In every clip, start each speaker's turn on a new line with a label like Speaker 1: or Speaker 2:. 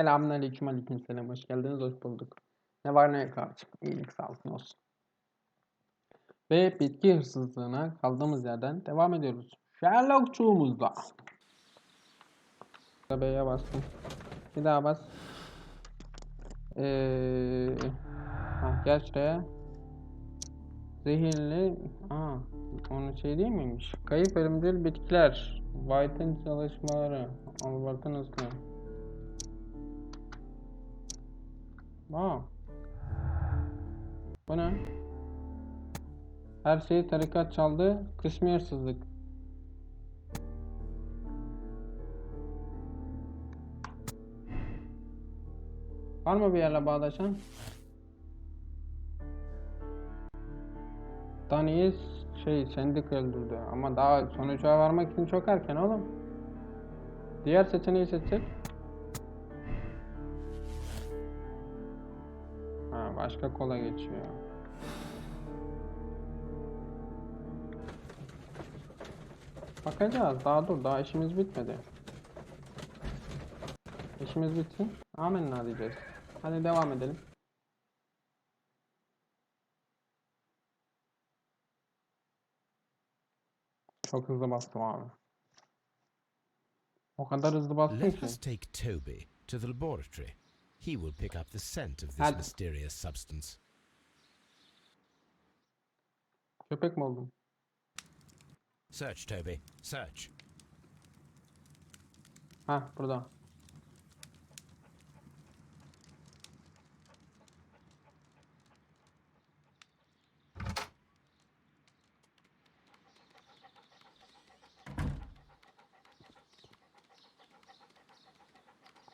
Speaker 1: Selamünaleyküm, aleykümselam. Hoş geldiniz, hoş bulduk. Ne var ne yok abicim. İyilik sağlıklı olsun. Ve bitki hırsızlığına kaldığımız yerden devam ediyoruz. Sherlockçuluğumuzda. B'ye bastım. Bir daha bas. Gel şuraya. Zehirli. Onun şey değil miymiş? Kayıp ölümcül bitkiler. White'ın çalışmaları. Albert'ın hızlı. Bu ne? Her şeyi tarikat çaldı. Kısmi hırsızlık. Var mı bir yerle bağdaşan? Dani'yi Sendik öldürdü. Ama daha sonuca varmak için çok erken oğlum. Diğer seçeneği seçecek. Başka kola geçiyor. Bakacağız. Daha işimiz bitmedi. İşimiz bitsin. Amenna diyeceğiz. Hadi devam edelim. Çok hızlı bastım abi. O kadar hızlı bastım ki.
Speaker 2: Let us take Toby to the laboratory. He will pick up the scent of this mysterious substance.
Speaker 1: Köpek mi oldum?
Speaker 2: Search, Toby. Search.
Speaker 1: Burada.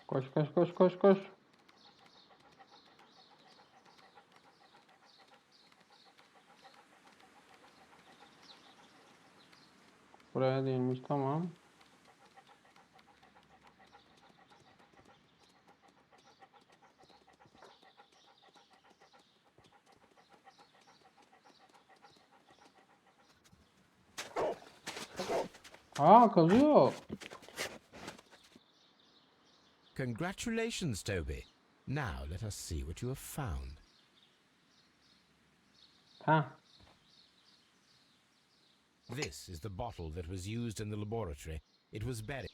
Speaker 1: Koş koş koş koş koş. Buraya değilmiş, tamam. Kazıyor.
Speaker 2: Congratulations, Toby. Now let us see what you have found. This is the bottle that was used in the laboratory. It was buried.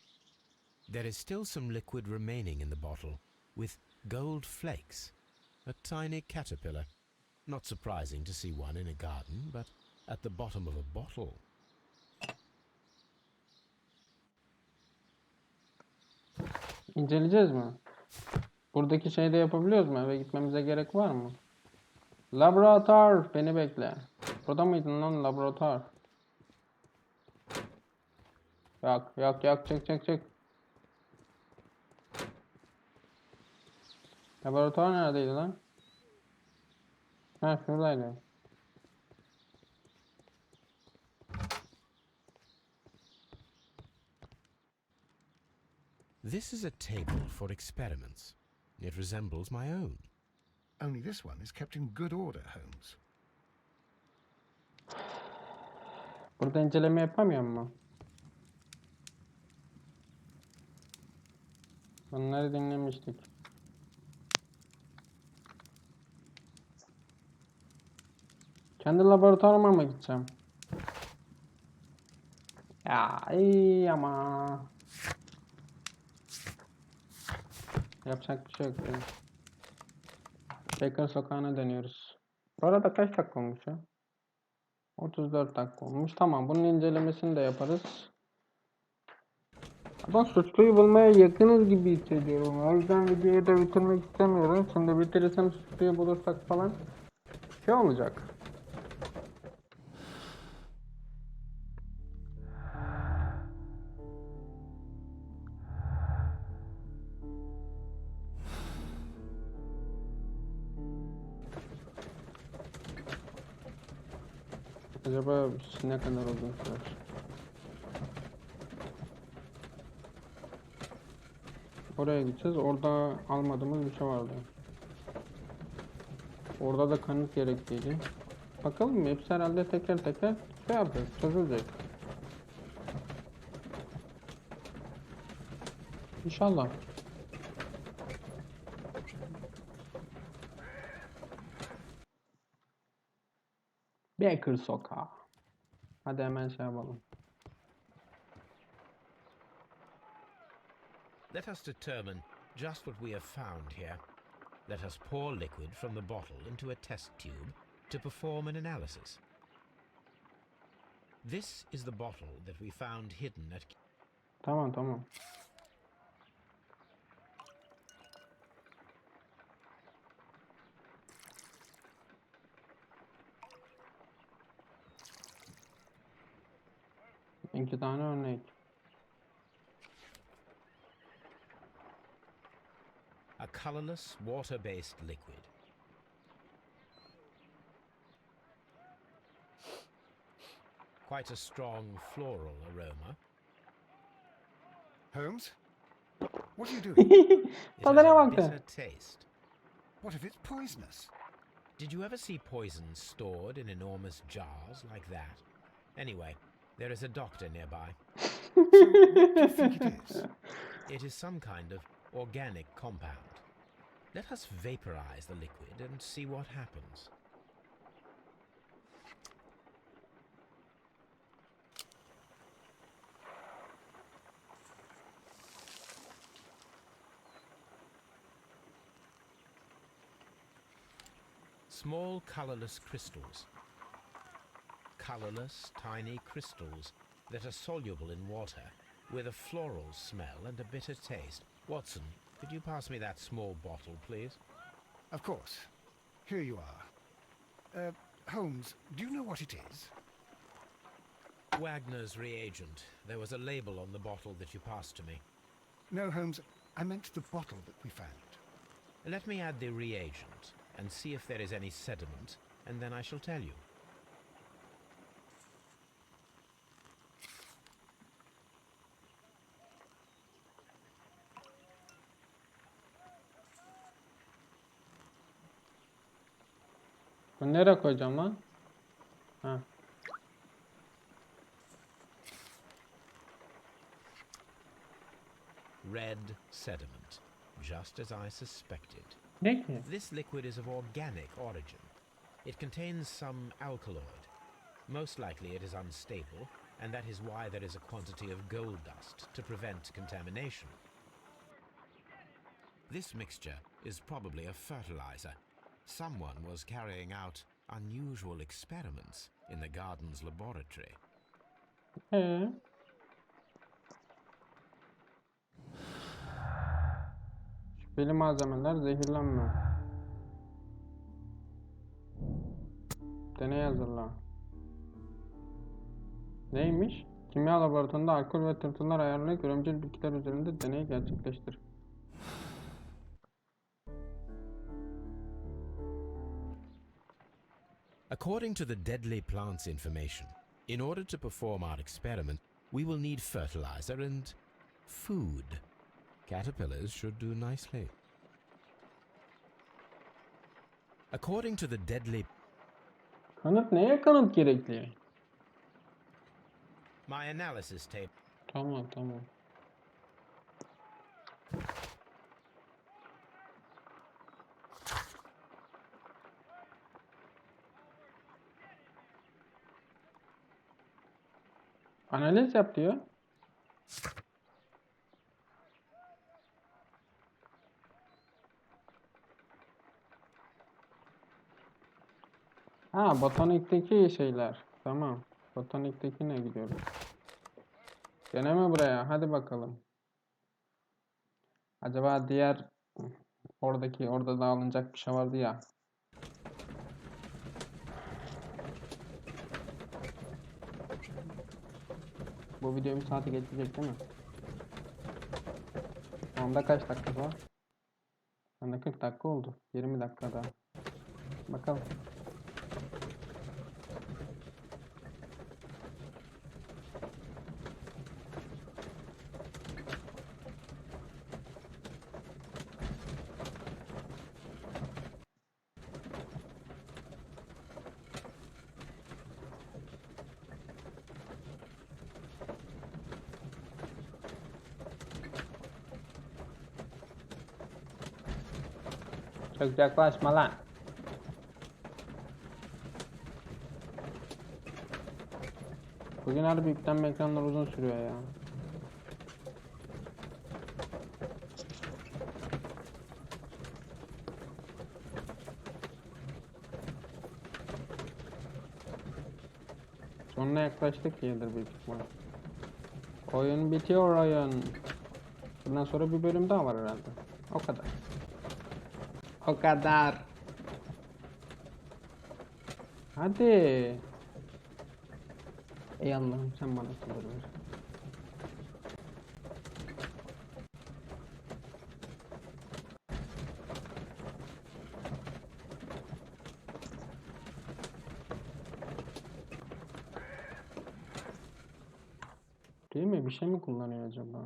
Speaker 2: There is still some liquid remaining in the bottle, with gold flakes. A tiny caterpillar. Not surprising to see one in a garden, but at the bottom of a bottle.
Speaker 1: İnceleyeceğiz mi? Buradaki şeyi de yapabiliyoruz mu? Eve gitmemize gerek var mı? Laboratuvar. Beni bekle. Burada mıydın lan laboratuvar? Yak çık. Laboratuvar neredeydi lan? Şuradaydı.
Speaker 2: This is a table for experiments. It resembles my own.
Speaker 3: Only this one is kept in good order, Holmes.
Speaker 1: Burada inceleme yapamıyor mu? Bunları dinlemiştik. Kendi laboratuvarıma mı gideceğim? İyi ama. Yapacak bir şey yok. Tekrar sokağına dönüyoruz. Bu arada kaç dakika olmuş ya? 34 dakika olmuş. Tamam, bunun incelemesini de yaparız. Ama suçluyu bulmaya yakınız gibi hissediyorum. O yüzden videoyu da bitirmek istemiyorum. Şimdi bitirirsem suçluyu bulursak falan şey olacak. Acaba ne kadar uzun sürer? Oraya gideceğiz. Orada almadığımız bir şey vardı. Orada da kanıt gerekliydi. Bakalım, hepsi herhalde teker teker şey yapacak, çözülecek. İnşallah. Baker Sokağı. Hadi hemen şey yapalım.
Speaker 2: Let us determine just what we have found here. Let us pour liquid from the bottle into a test tube to perform an analysis. This is the bottle that we found hidden at...
Speaker 1: Tamam. İki tane örnek.
Speaker 2: A colorless, water-based liquid. Quite a strong floral aroma.
Speaker 3: Holmes? What are you doing?
Speaker 2: It has
Speaker 1: Tadına
Speaker 2: a
Speaker 1: baktı.
Speaker 2: bitter taste.
Speaker 3: What if it's poisonous?
Speaker 2: Did you ever see poison stored in enormous jars like that? Anyway, there is a doctor nearby.
Speaker 3: So, what do you think it is?
Speaker 2: It is some kind of organic compound. Let us vaporize the liquid and see what happens. Small colorless crystals. Colorless, tiny crystals that are soluble in water, with a floral smell and a bitter taste. Watson, could you pass me that small bottle, please?
Speaker 3: Of course. Here you are. Holmes, do you know what it is?
Speaker 2: Wagner's reagent. There was a label on the bottle that you passed to me.
Speaker 3: No, Holmes, I meant the bottle that we found.
Speaker 2: Let me add the reagent and see if there is any sediment, and then I shall tell you.
Speaker 1: Bunu nereye koyacağım lan? Ha.
Speaker 2: Red sediment, just as I suspected.
Speaker 1: Ne ki?
Speaker 2: This liquid is of organic origin. It contains some alkaloid. Most likely it is unstable, and that is why there is a quantity of gold dust to prevent contamination. This mixture is probably a fertilizer. Someone was carrying out unusual experiments in the garden's laboratory.
Speaker 1: Şüpheli malzemeler, zehirlenme. Deney hazırla. Neymiş? Kimya laboratuvarında alkol ve tırtıllar ayarlayarak ölümcül bitkiler üzerinde deney gerçekleştir.
Speaker 2: According to the deadly plants information, in order to perform our experiment, we will need fertilizer and food. Caterpillars should do nicely. According to the deadly...
Speaker 1: Kanıt neye kanıt gerekli?
Speaker 2: My analysis tape...
Speaker 1: Tamam. Analiz yap diyor. Ha, botanikteki şeyler. Tamam. Botaniktekine gidiyoruz. Deneme buraya. Hadi bakalım. Acaba diğer orada da alınacak bir şey vardı ya. Bu video bir saate geçecek değil mi? Onda kaç dakika var? Onda 40 dakika oldu. 20 dakikada. Bakalım. Çok yaklaşma lan. Bugün harbi yüklenme ekranlar uzun sürüyor ya. Sonuna yaklaştık diyedir büyük ihtimal. Oyun bitiyor oyun. Bundan sonra bir bölüm daha var herhalde. O kadar. O kadar. Hadi. Ey Allah'ım sen bana sabır ver. Değil mi? Bir şey mi kullanıyor acaba?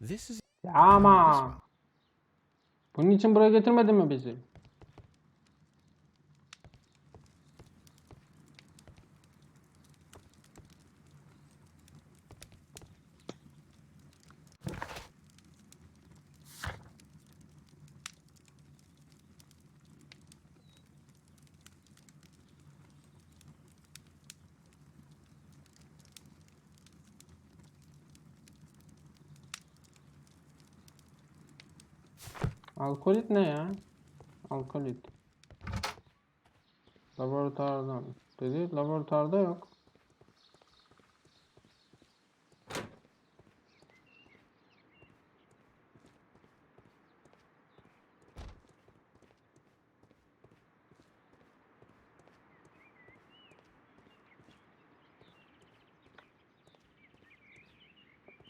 Speaker 2: This is
Speaker 1: Ya ama. Bunun için buraya getirmedin mi bizi? Alkolit ne ya? Alkolit. Laboratuvardan. Dedi laboratuvarda yok.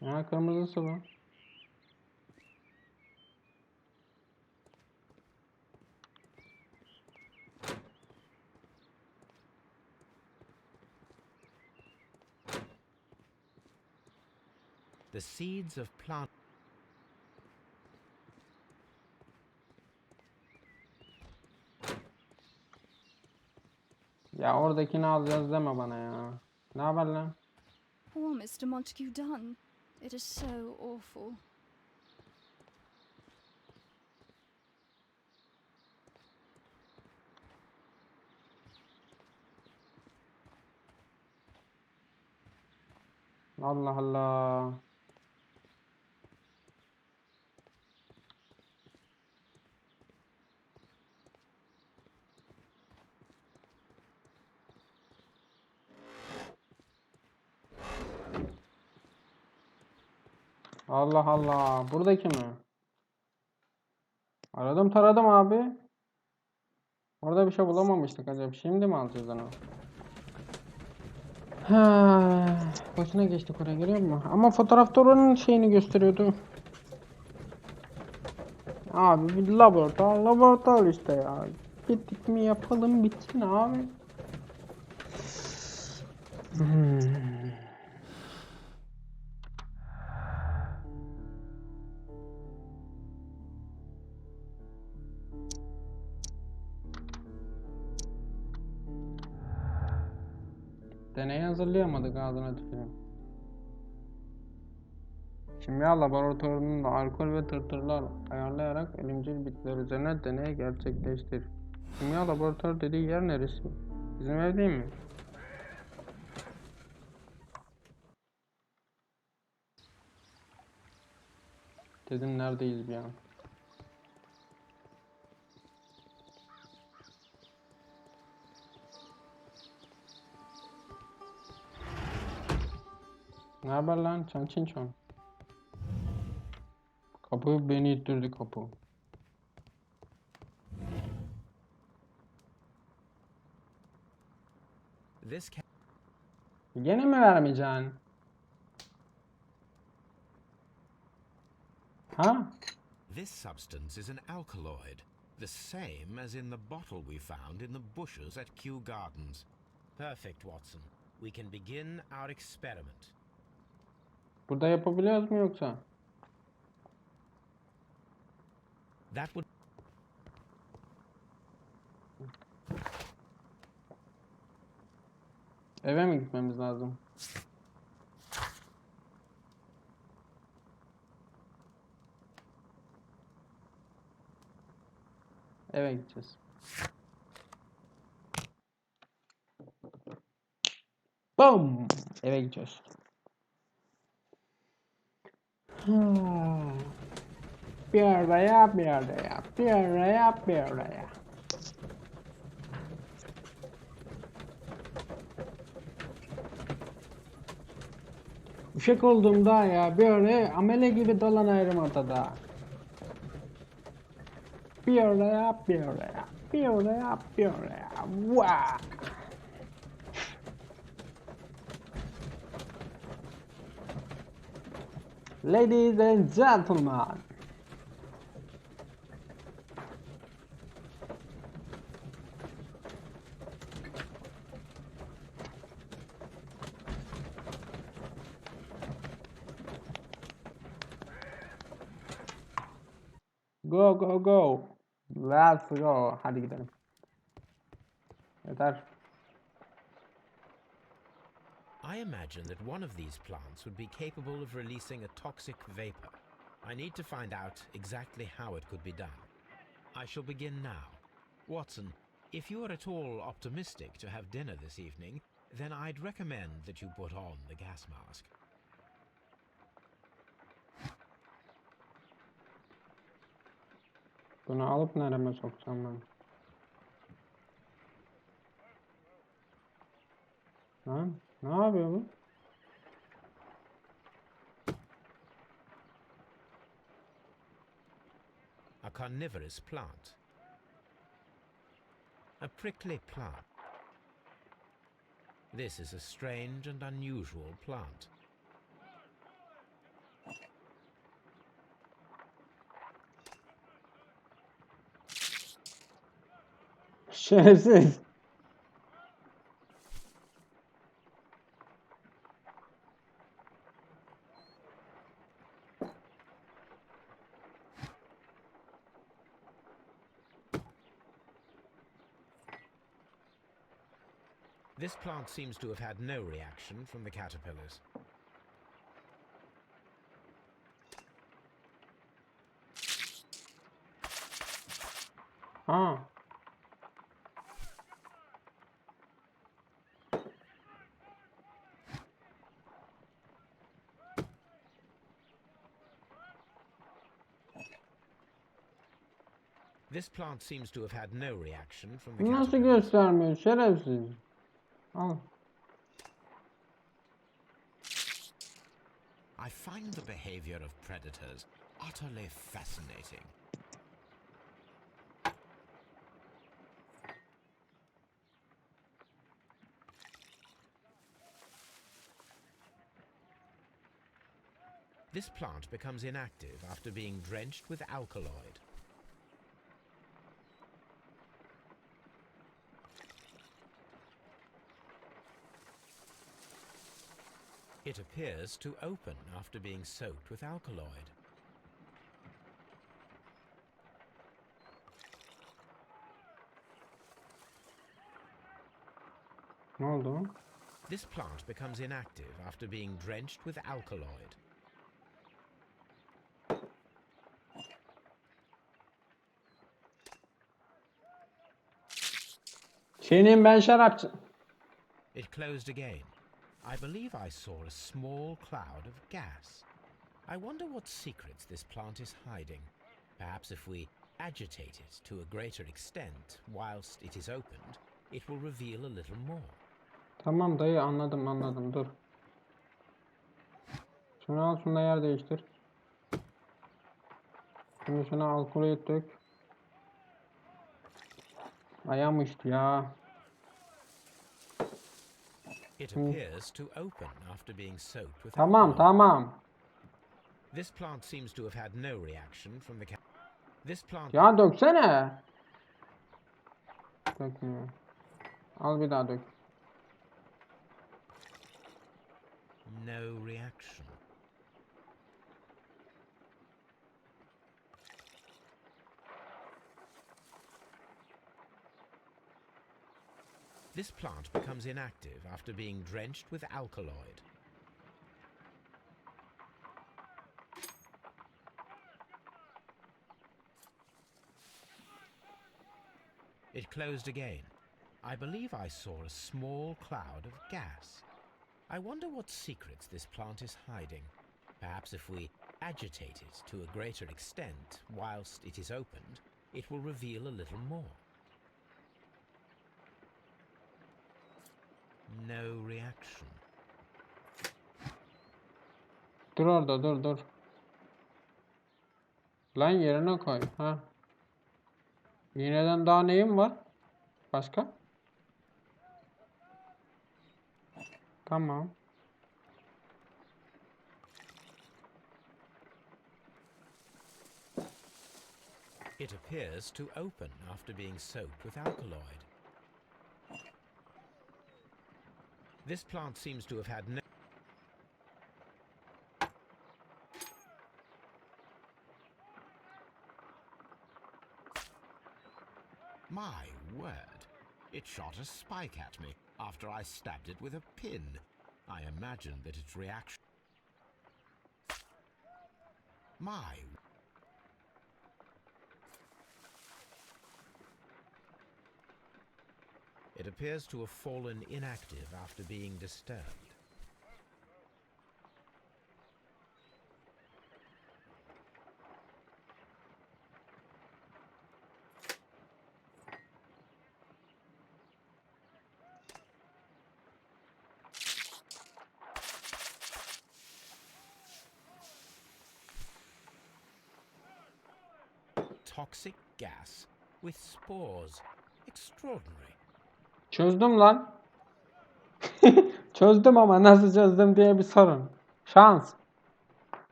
Speaker 1: Ya kırmızısı bu.
Speaker 2: the seeds of plant.
Speaker 1: Ya oradakini alacağız deme bana ya. Ne haber lan?
Speaker 4: Poor Mr. Montague Dunn. It is so awful.
Speaker 1: Allah Allah. Allah Allah. Buradaki mi? Aradım taradım abi. Orada bir şey bulamamıştık acaba. Şimdi mi alacağız onu? Ha, boşuna geçtik oraya görüyor musun? Ama fotoğrafta oranın şeyini gösteriyordu. Abi bir laboratuvar işte ya. Gittik mi yapalım bitsin abi. Deneyi hazırlayamadık ağzına tüküreyim. Kimya laboratuvarında alkol ve tırtırlar ayarlayarak ölümcül bitkiler üzerine deney gerçekleştir. Kimya laboratuvarı dediği yer neresi? Bizim ev değil mi? Dedim neredeyiz bir an. Ne haber lan çan çin çon? Kapı beni ittirdi kapı.
Speaker 2: This ca-
Speaker 1: Gene mi vermeyeceksin? Ha?
Speaker 2: this substance is an alkaloid, the same as in the bottle we found in the bushes at Kew Gardens. Perfect, Watson. We can begin our experiment.
Speaker 1: Burada yapabiliyoruz mu yoksa?
Speaker 2: That would
Speaker 1: Eve mi gitmemiz lazım? Eve gideceğiz. Boom! Eve gideceğiz. Bir oraya, bir oraya, bir oraya, bir oraya. Uşak olduğumda ya bir oraya amele gibi dolanıyorum ortada. Bir oraya, bir oraya, bir oraya, bir oraya. Vaa! Ladies and gentlemen. Go go go. Let's go. Hadi gidelim. Yeter.
Speaker 2: I imagine that one of these plants would be capable of releasing a toxic vapor. I need to find out exactly how it could be done. I shall begin now. Watson, if you are at all optimistic to have dinner this evening, then I'd recommend that you put on the gas mask.
Speaker 1: Bunu alıp nereme sokacağım ben? Ha? Ne yapıyor bu?
Speaker 2: A carnivorous plant. A prickly plant. This is a strange and unusual plant.
Speaker 1: Şerefsiz.
Speaker 2: This plant seems to have had no reaction from the caterpillars.
Speaker 1: Ha.
Speaker 2: This plant seems to have had no reaction from the
Speaker 1: Nasıl
Speaker 2: caterpillars.
Speaker 1: göstermiyor şerefsiz? Al.
Speaker 2: I find the behavior of predators utterly fascinating. This plant becomes inactive after being drenched with alkaloid. It appears to open after being soaked with alkaloid.
Speaker 1: Ne oldu?
Speaker 2: This plant becomes inactive after being drenched with alkaloid.
Speaker 1: Senin ben şarapçı.
Speaker 2: It closed again. I believe I saw a small cloud of gas. I wonder what secrets this plant is hiding. Perhaps if we agitate it to a greater extent whilst it is opened, it will reveal a little more.
Speaker 1: Tamam dayı anladım dur. Şunu al şunu da yer değiştir. Şimdi şuna alkolü dök. Ayağım uçtu ya.
Speaker 2: It appears to open after being soaked with
Speaker 1: Tamam
Speaker 2: alcohol.
Speaker 1: tamam.
Speaker 2: This plant seems to have had no reaction from the This plant
Speaker 1: Ya döksene. Dökmüyor. Al bir daha dök.
Speaker 2: no reaction. This plant becomes inactive after being drenched with alkaloid. It closed again. I believe I saw a small cloud of gas. I wonder what secrets this plant is hiding. Perhaps if we agitate it to a greater extent whilst it is opened, it will reveal a little more. No reaction.
Speaker 1: Dur orada, dur. Lan yerine koy. Ha. İğneden daha neyim var? Başka? Tamam.
Speaker 2: It appears to open after being soaked with alkaloid. This plant seems to have had no... My word! It shot a spike at me after I stabbed it with a pin. I imagine that its reaction... My... It appears to have fallen inactive after being disturbed. Toxic gas with spores. Extraordinary.
Speaker 1: Çözdüm lan. Çözdüm ama nasıl çözdüm diye bir sorun. Şans.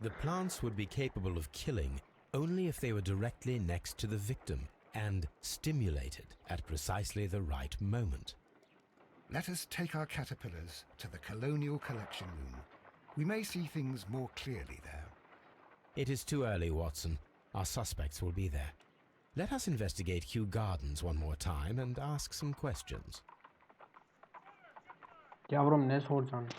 Speaker 2: The plants would be capable of killing only if they were directly next to the victim and stimulated at precisely the right moment.
Speaker 3: Let us take our caterpillars to the Colonial Collection Room. We may see things more clearly there.
Speaker 2: It is too early, Watson. Our suspects will be there. Let us investigate Kew Gardens one more time and ask some questions.
Speaker 1: Yavrum ne soracaksın?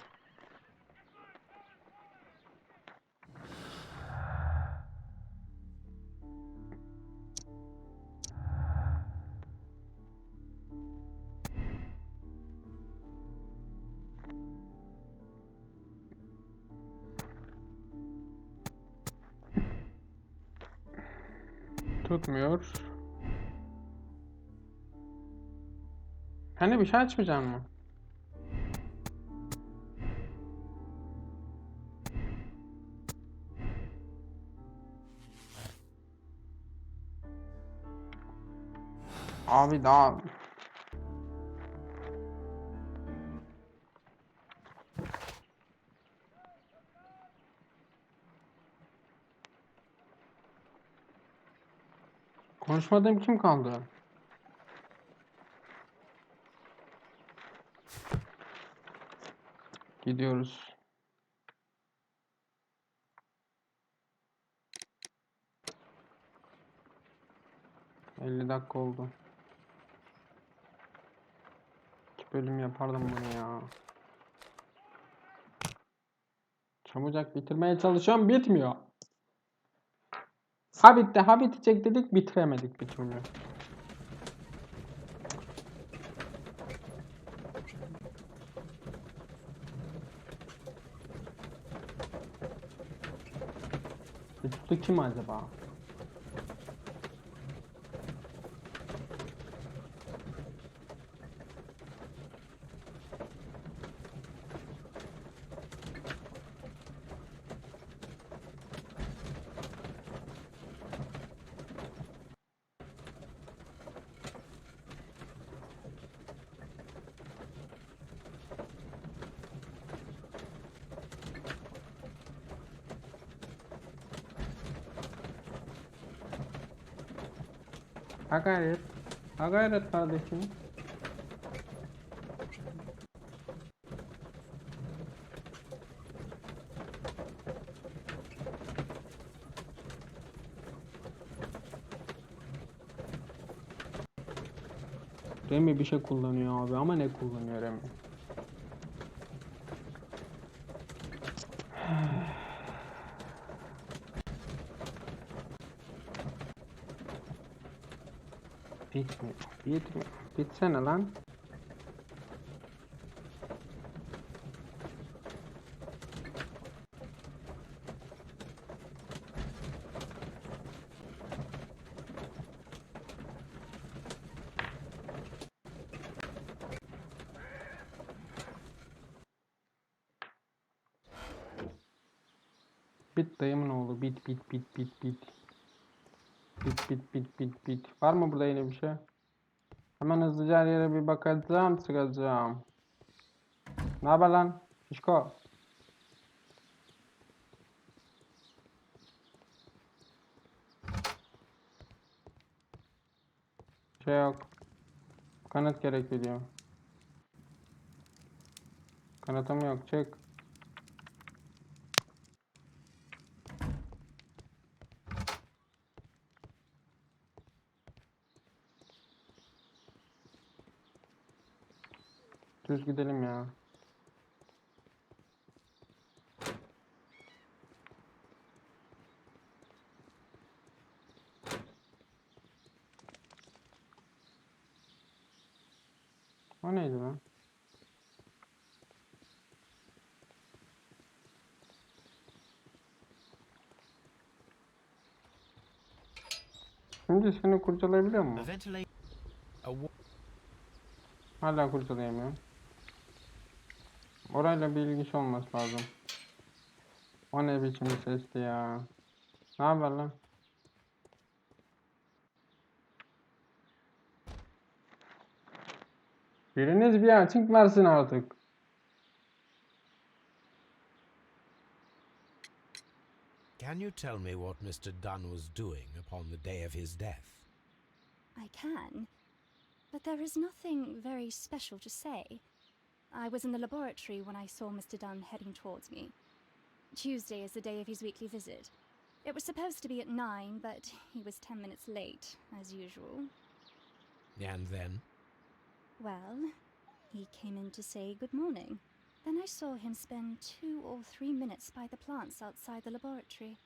Speaker 1: Tutmuyor. Hani bir şey açmayacaksın mı? Abi daha... Konuşmadığım kim kaldı? Gidiyoruz. 50 dakika oldu. 2 bölüm yapardım bunu ya. Çabucak bitirmeye çalışıyorum, bitmiyor. Ha bitti, ha bitecek dedik, bitiremedik bir türlü. Tuttu kim acaba? Ha gayret. Ha gayret kardeşim. Remi bir şey kullanıyor abi ama ne kullanıyor Remi? Bitmiyor. Bitmiyor. Bitsene lan. Bit dayımın oğlu. Bit bit bit bit bit. Bit bit bit bit bit. Var mı burada yine bir şey? Hemen hızlıca her yere bir bakacağım, sıkacağım. Ne haber lan? Şişko. Şey yok. Kanıt gerekiyor diyor. Kanıtım yok. Çık. Düz gidelim ya. O neydi lan? Şimdi seni kurcalayabiliyor
Speaker 2: A
Speaker 1: mu?
Speaker 2: ventilation.
Speaker 1: Hala kurcalayamıyorum. Orayla bir ilgisi olması lazım. O ne biçim bir sesti ya? Ne haber lan? Biriniz bir açık versin artık.
Speaker 2: Can you tell me what Mr. Dunn was doing upon the day of his death?
Speaker 4: I can, but there is nothing very special to say. I was in the laboratory when I saw Mr. Dunn heading towards me. Tuesday is the day of his weekly visit. It was supposed to be at 9, but he was 10 minutes late, as usual.
Speaker 2: And then?
Speaker 4: Well, he came in to say good morning. Then I saw him spend 2 or 3 minutes by the plants outside the laboratory.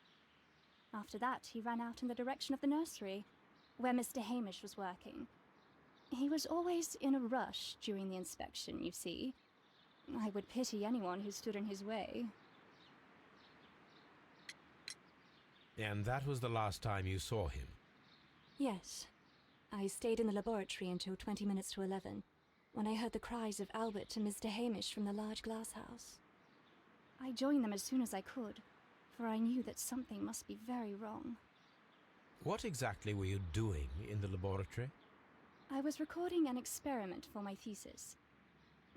Speaker 4: After that, he ran out in the direction of the nursery, where Mr. Hamish was working. He was always in a rush during the inspection, you see. I would pity anyone who stood in his way.
Speaker 2: And that was the last time you saw him?
Speaker 5: Yes. I stayed in the laboratory until 20 minutes to 11, when I heard the cries of Albert and Mr. Hamish from the large glass house.
Speaker 4: I joined them as soon as I could, for I knew that something must be very wrong.
Speaker 2: What exactly were you doing in the laboratory?
Speaker 4: I was recording an experiment for my thesis.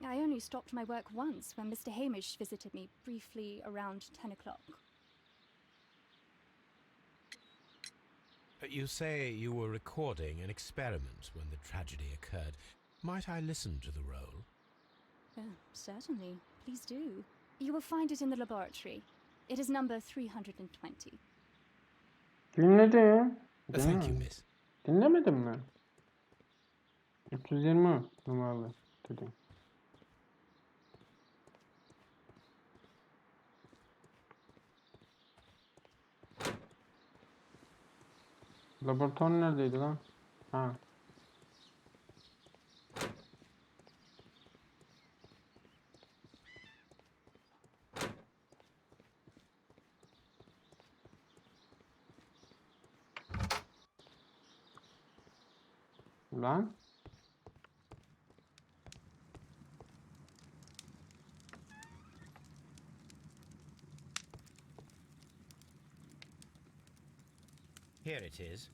Speaker 4: I only stopped my work once when Mr. Hamish visited me briefly around 10 o'clock.
Speaker 2: You say you were recording an experiment when the tragedy occurred. Might I listen to the roll?
Speaker 4: Certainly. Please do. You will find it in the laboratory. It is number 320.
Speaker 1: Dinledim.
Speaker 2: Thank you, miss.
Speaker 1: Dinlemedin mi? 320 numaralı dedim. Laboratuvar neredeydi lan? Ha. Lan.
Speaker 2: Here it is.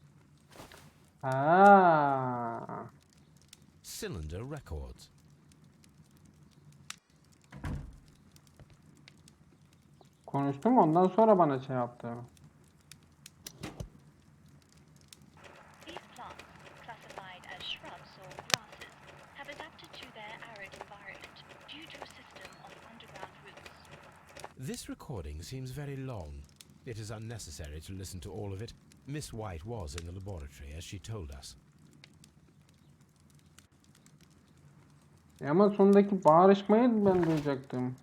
Speaker 1: Ha.
Speaker 2: Cylinder records.
Speaker 1: Konuştum ondan sonra bana şey yaptı.
Speaker 6: These plants, classified as shrubs or grasses, have adapted to their arid environment due to a system of underground roots.
Speaker 2: This recording seems very long. It is unnecessary to listen to all of it. Miss White was in the laboratory, as she told us.
Speaker 1: Ama sondaki bağırışmayı ben duyacaktım.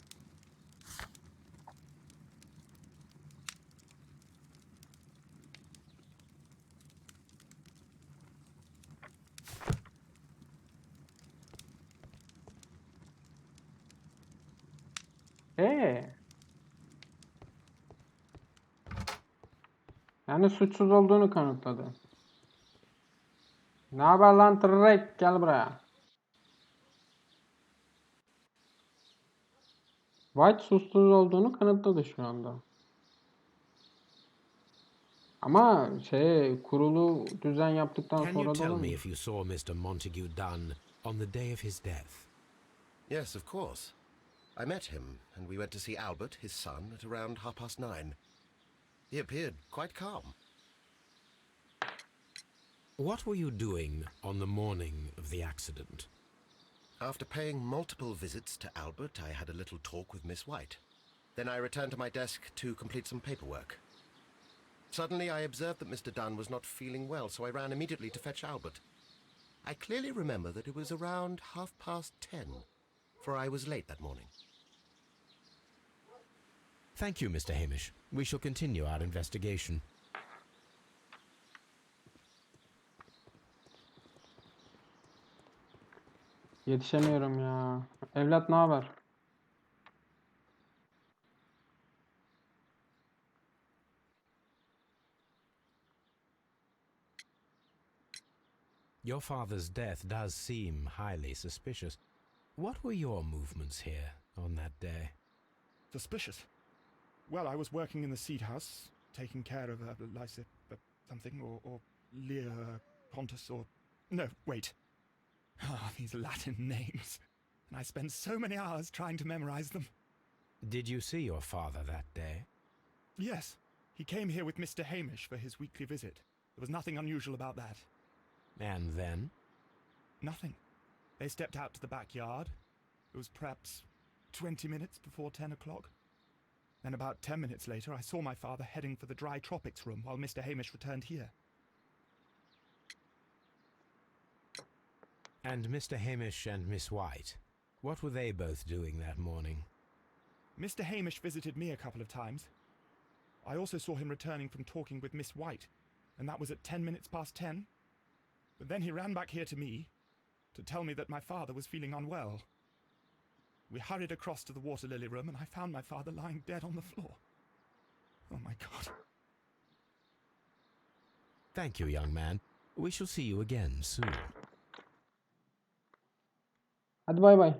Speaker 1: Yani suçsuz olduğunu kanıtladı. Ne haber lan tırrek? Gel buraya. White suçsuz olduğunu kanıtladı şu anda. Ama kurulu düzen yaptıktan
Speaker 2: Can you
Speaker 1: sonra da
Speaker 2: tell me
Speaker 1: olabilir.
Speaker 2: if you saw Mr. Montague Dunn on the day of his death?
Speaker 7: Yes, of course. I met him, and we went to see Albert, his son, at around 9:30. He appeared quite calm.
Speaker 2: What were you doing on the morning of the accident?
Speaker 7: After paying multiple visits to Albert, I had a little talk with Miss White. Then I returned to my desk to complete some paperwork. Suddenly, I observed that Mr. Dunn was not feeling well, so I ran immediately to fetch Albert. I clearly remember that it was around 10:30, for I was late that morning.
Speaker 2: Thank you, Mr. Hamish. We shall continue our investigation.
Speaker 1: Yetişemiyorum ya. Evlat ne haber?
Speaker 2: Your father's death does seem highly suspicious. What were your movements here on that day?
Speaker 8: Suspicious. Well, I was working in the seed house, taking care of Lysip something, or Lear Pontus, or... No, wait. Ah, these Latin names. And I spent so many hours trying to memorize them.
Speaker 2: Did you see your father that day?
Speaker 8: Yes, he came here with Mr. Hamish for his weekly visit. There was nothing unusual about that.
Speaker 2: And then?
Speaker 8: Nothing. They stepped out to the backyard. It was perhaps 20 minutes before 10 o'clock. Then about 10 minutes later, I saw my father heading for the dry tropics room while Mr. Hamish returned here.
Speaker 2: And Mr. Hamish and Miss White, what were they both doing that morning?
Speaker 8: Mr. Hamish visited me a couple of times. I also saw him returning from talking with Miss White, and that was at 10 minutes past 10. But then he ran back here to me to tell me that my father was feeling unwell. We hurried across to the water lily room, and I found my father lying dead on the floor. Oh my God.
Speaker 2: Thank you, young man. We shall see you again soon.
Speaker 1: Hadi bay bay.